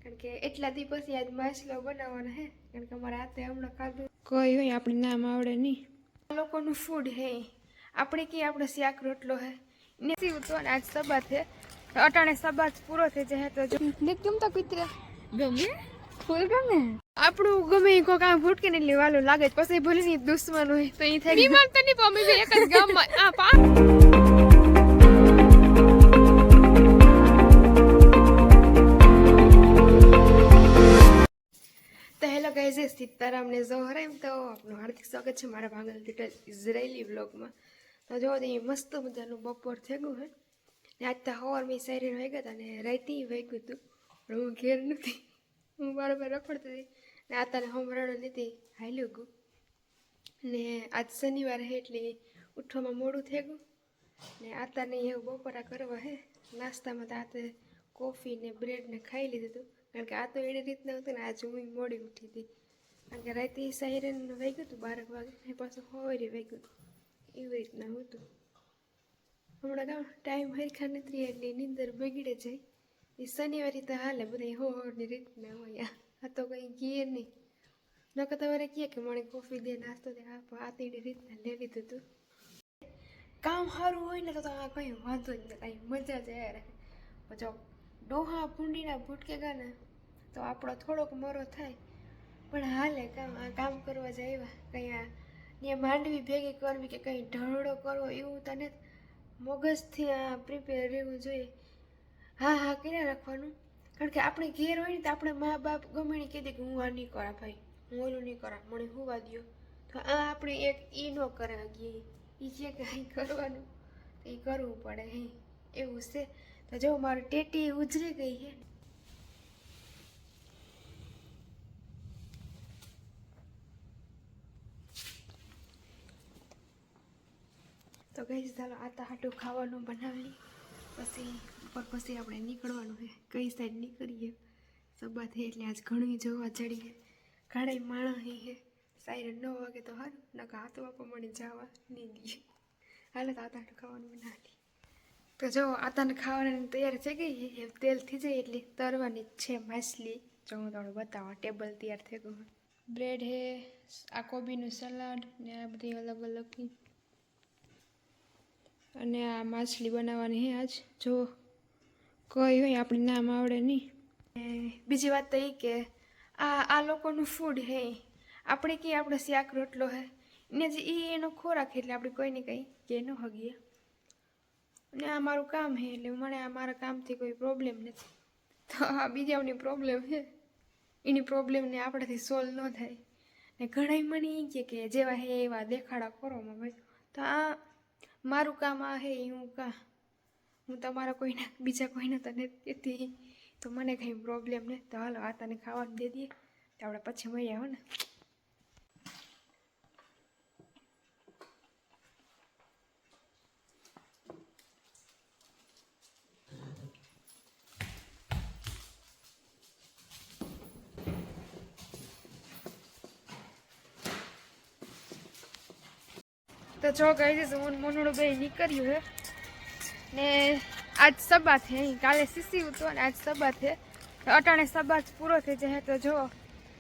કારણ કે એટલા દી પછી આજ માછલો બનાવવાનો હે, કારણ કે અમારા હાથે હમણાં ખાધું કોઈ હોય આપણે નામ આવડે નહીં. આ લોકોનું ફૂડ હે, આપણે કે આપણે શાક રોટલો હે ને સીવું તો આજ સબાત હે. અટાણે સબાત પૂરો થઈ જાય તો જો ને ગમતા કુતરા ગમે ફૂલ ગમે આપણું ગમે ઈ કોક આમ ફૂટકે ને એટલે વાલું લાગે પછી ભલે ની દુશ્મન હોય તો ઈ થાય બીમાર તો નહીં પમે એક જ ગામમાં આ પા. તો હેલો ગાઈઝ, સીતારામ ને ઝોહરામ. તો આપનું હાર્દિક સ્વાગત છે મારા ભાંગલ ડિટેલ ઇઝરાયલી વ્લોગમાં. તો જો તે મસ્ત મજાનું બપોર થઈ ગયું હે ને આજ તો હવાર મેં સાયરન વાઈ ગયા હતા ને રાઈતી વાગ્યું હતું પણ હું ઘેર નથી, હું બરાબર રખડતી હતી ને આ તને હમણાં નથી હાલ્યું ગયું ને આજ શનિવાર હે એટલે ઉઠવામાં મોડું થઈ ગયું ને આ તને એવું બપોરા કરવા હે. નાસ્તામાં તો આતે કોફી ને બ્રેડ ને ખાઈ લીધું હતું કારણ કે આ તો એની રીતના હતું ને આજે હું મોડી ઉઠી હતી કારણ કે રાતે સાયરન વાગ્યું હતું 12 વાગે ને પાછું સવારે વાગ્યું હતું એવી રીતના હતું. હમણાં કામ ટાઈમ હરખા નથી એટલે નીંદર બગડે જાય. એ શનિવારે તો હાલે બધા હોવાની રીતના હોય, આ તો કંઈ કહે નહીં. નકર તમારે કહે કે મને કોફી દે નાસ્તો દે, આ તેની રીતના લઈ લીધું હતું. કામ સારું હોય ને તો આ કંઈ વાંધો જ નહીં, કાંઈ મજા જ આવે. જો ડોહા ભૂંડીના ભૂટકે ગયા ને તો આપણો થોડોક મરો થાય પણ હાલે. કામ કરવા જાય કંઈ ત્યાં માંડવી ભેગી કરવી કે કંઈ ઢળડો કરવો એવું તને મગજથી આ પ્રિપેર રહેવું જોઈએ. હા કર્યા રાખવાનું કારણ કે આપણે ઘેર હોય ને તો આપણે મા બાપ ગમે ને કહી દે કે હું આ નહીં કરા ભાઈ, હું ઓલું નહીં કરા, મને હોવા દો. તો આ આપણે એક એ ન કરા ગઈ એ છે કે અહીં કરવાનું તો એ કરવું પડે હે એવું છે. તો જો મારું ટેટી ઉજરી ગઈ છે. તો ગઈ ચાલો આતા હાટું ખાવાનું બનાવી પછી આપણે નીકળવાનું છે. કઈ સાઈડ નીકળીએ સબા થઈ એટલે આજ ઘણું જોવા ચડીએ. ઘણા માણસ છે સાઈડ 9 વાગે તો સારું નકા હાથ બાપા મને જવા નહીં દઈએ. હાલે તો આતા હાટું ખાવાનું બનાવી. તો જો આતાને ખાવાની તૈયાર થઈ ગઈ છે, તેલ થઈ જાય એટલે તરવાની જ છે માછલી. જો હું તમને બતાવવા ટેબલ તૈયાર થઈ ગયું. બ્રેડ હે, આ કોબીનું સલાડ ને આ બધી અલગ અલગ અને આ માછલી બનાવવાની હે આજ. જો કોઈ હોય આપણે નામ આવડે નહીં. બીજી વાત તો એ કે આ લોકોનું ફૂડ હે, આપણે કે આપણે શાક રોટલો હે ને જે એનો ખોરાક એટલે આપણે કોઈને કંઈ કે ન હગીએ. ને આ મારું કામ છે એટલે મને આ મારા કામથી કોઈ પ્રોબ્લેમ નથી. તો આ બીજાની પ્રોબ્લેમ છે, એની પ્રોબ્લેમને આપણાથી સોલ્વ ન થાય. ને ઘણા મને એ કહે કે જેવા હે એવા દેખાડા કરો ભાઈ. તો આ મારું કામ આ હે હું તમારા કોઈના બીજા કોઈને તો નથી કહેતી, તો મને કંઈ પ્રોબ્લેમ નથી. તો હાલો આ તને ખાવાનું દે દઈએ તો આપણે પછી મળી આવો ને. તો જો ગઈ હું મનોડું બે નીકળ્યું હે ને આજ સબાત હે, કાલે સીસી હતો ને આજ સબાત હે. અટાણે સબાત પૂરો થઈ જાય તો જો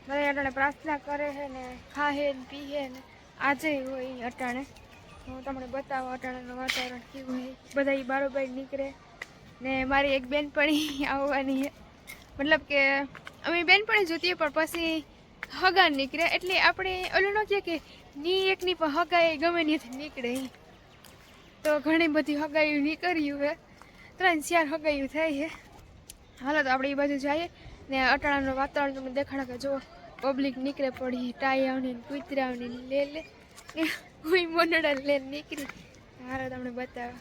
બધા અટાણે પ્રાર્થના કરે છે ને ખાહે ને પીએ ને આજે હોય અટાણે. હું તમને બતાવું અટાણાનું વાતાવરણ કેવું હોય. બધા બારોબાર નીકળે ને મારી એક બેનપણી આવવાની છે, મતલબ કે અમે બેનપણી જોતીએ પણ પછી હગા નીકળે એટલે આપણે ઓલું ન કહે કે ની એકની પણ હગાઈ ગમે ત્યાંથી નીકળે. તો ઘણી બધી હગાઈઓ નીકળ્યું હે, 3-4 હગાઈઓ થાય છે. હાલો તો આપણે એ બાજુ જઈએ ને અટાણાનું વાતાવરણ તમને દેખાડે કે જો પબ્લિક નીકળે પડી ટાયાઓની કૂતરાઓની લે હું મનડા લઈને નીકળી. હાલો તમને બતાવો.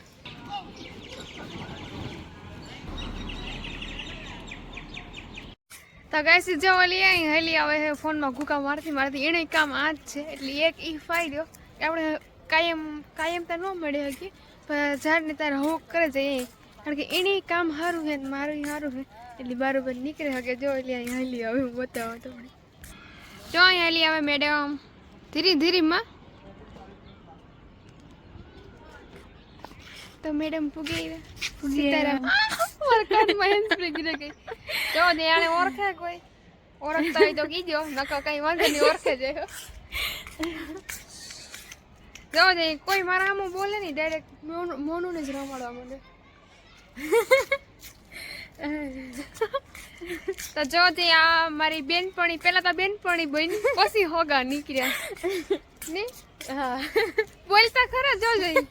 તો ગાઈસ જો ઓલી અહીં હેલી આવે છે ફોનમાં ઘૂકા મારતી એને કામ આ જ છે. એટલે એક એ ફાયદો કે આપણે કાયમ તો ન મળે હકી પણ ઝાડને તારે હોક કરે છે એ, કારણ કે એને કામ સારું છે ને મારું સારું છે એટલે બરાબર નીકળે શકે. જો એટલે અહીં હેલી આવે હું બતાવો તમને. જો અહીં હેલી આવે મેડમ ધીરીમાં. તો મેડમ પૂગી સીતારામ મારા કાનમાં હેન્ડ સ્પ્રે ગીરે ગઈ જો દે આને ઓળખે કોઈ ઓળખતા હોય તો કીજો નકર કઈ વાંધો નહીં ઓળખે જાય જો દે કોઈ મારા આમ બોલે નહીં ડાયરેક્ટ મોનું ને જ રમાડવા માંડે તો જો તે આ મારી બેનપણી પેલા તો બેનપણી બન પછી હોગા નીકળ્યા ને હા બોલતા ખરા જો જઈ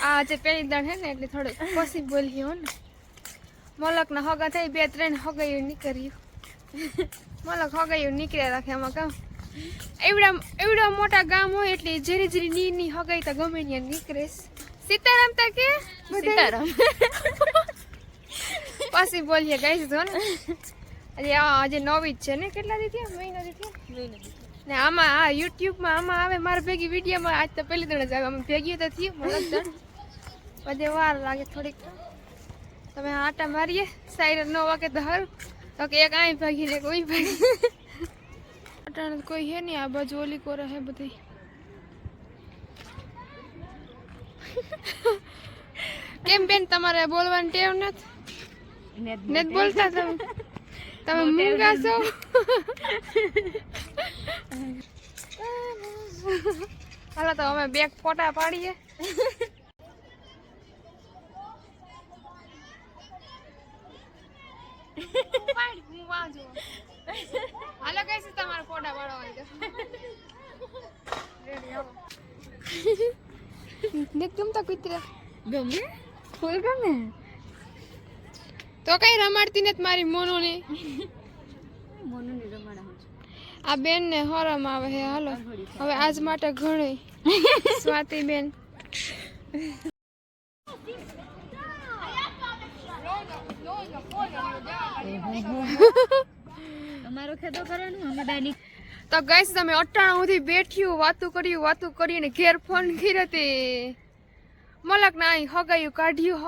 આ જે પેલી દાણ હે ને એટલે થોડું પછી બોલી હો ને મલક ના હોગા થઈ 2-3 હોગાયું નીકળ્યું મલક હોગાયું નીકળ્યા રાખે આમાં કામ એવડા મોટા ગામ હોય એટલે જરી જરી ની હોગાઈ તો ગમે ત્યાં નીકળે સીતારામ તા કે સીતારામ પછી બોલીએ ગાઈસ જો ને આજે નવી જ છે ને કેટલા દી થયા મહિના દી થયા ને આમાં આ યુટ્યુબમાં આમાં આવે મારા ભેગી વિડીયોમાં આજ તો પહેલી દણ જ આવે અમે ભેગી તો થયું મલક દણ બધે વાર લાગે થોડીક તમે આટા મારીએ સાઈડ ન વાગે તો હારું તો કે એક આઈ ભાગી ને કોઈ ભાગી અટાણે કોઈ હે નહીં આ બાજુ ઓલી કોરા હે બધી કેમ બેન તમારે બોલવાની ટેવ નથી બોલતા તમે મૂંગા છો હાલો તો અમે બેગ ફોટા પાડીએ હાલો કઈ તમારે ફોટા પાડવા ને ગમતા કુતરા ગમે ફૂલ ગમે તો કઈ રમાડતી નથી મારી મોનો ને આ બેન ને હરમ આવે હે હાલો હવે આજ માટે ઘણી સ્વાતિ બેન અમારો ખેતો કરવાનું અમે દાની તો ગાઈસ તમે 98 સુધી બેઠ્યું વાતું કરીને ઘેર ફોન કર્યો તે મલક ના હગાયું કાઢ્યું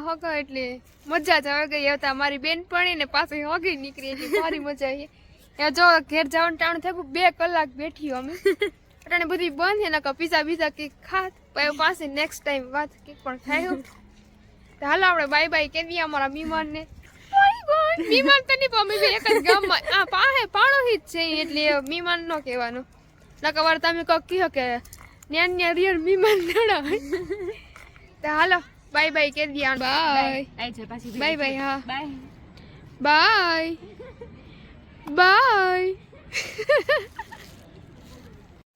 હગા એટલે મજા જ આવે ગઈ હતા મારી બેનપણી ને પાછી હગી નીકળી એટલે મારી મજા આવી જો ઘેર જવાનું ટાણું થયું 2 કલાક બેઠ્યું અમે અટાણે બધી બંધ છે નકર પીઝા કઈક ખાત પાસે નેક્સ્ટ ટાઈમ વાત કઈક પણ ખાયું તો હાલો આપણે બાય બાય કેવી અમારા મહેમાન ને મહેમાન તો નહીં અમે એક જ ગામમાં આ પાહે પાડોશી જ છે એટલે મહેમાન ન કહેવાનું નકર વાર તમે કહો કહો કે ન્યા રિયલ મહેમાન નડા તો હાલો બાય બાય કે દિયા બાય બાય હા બાય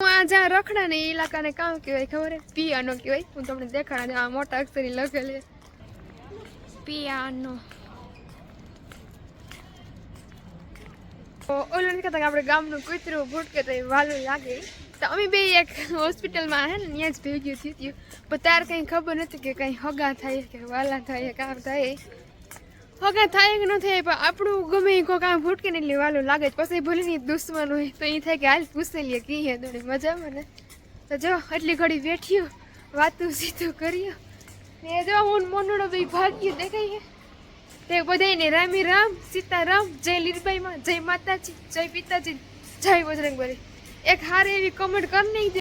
હું આ જ્યાં રખડા ને એ ઇલાકાને કામ કહેવાય ખબર હે પિયાનો કહેવાય હું તમને દેખાડા આ મોટા અક્ષરી લખેલ પિયાનો ઓલું નથી કહેતા કે આપણે ગામનું કૂતરું ભૂટકે તો એ વાલું લાગે તો અમે બે એક હોસ્પિટલમાં હે ને ત્યાં જ ભેગ્યું થયું પણ તાર કંઈ ખબર નથી કે કંઈ હગા થાય કે વાલા થાય કામ થાય હગા થાય કે ન થાય પણ આપણું ગમે એ કોઈ કામ ભૂટકે ને એટલે વાલું લાગે જ પછી ભલે નહીં દુશ્મન હોય તો એ થાય કે હાલ પૂછે લઈએ કહીએ થોડી મજામાં ને તો જો એટલી ઘડી બેઠ્યું વાતું સીધું કર્યું ને જો હું મોનડો ભાઈ ભાગ્યું દેખાય તે બધાને રામી રામ સીતારામ જય લીરબાઈમાં જય માતાજી જય પિતાજી જય બજરંગબલી એક હારી એવી કમેન્ટ કરી નહીં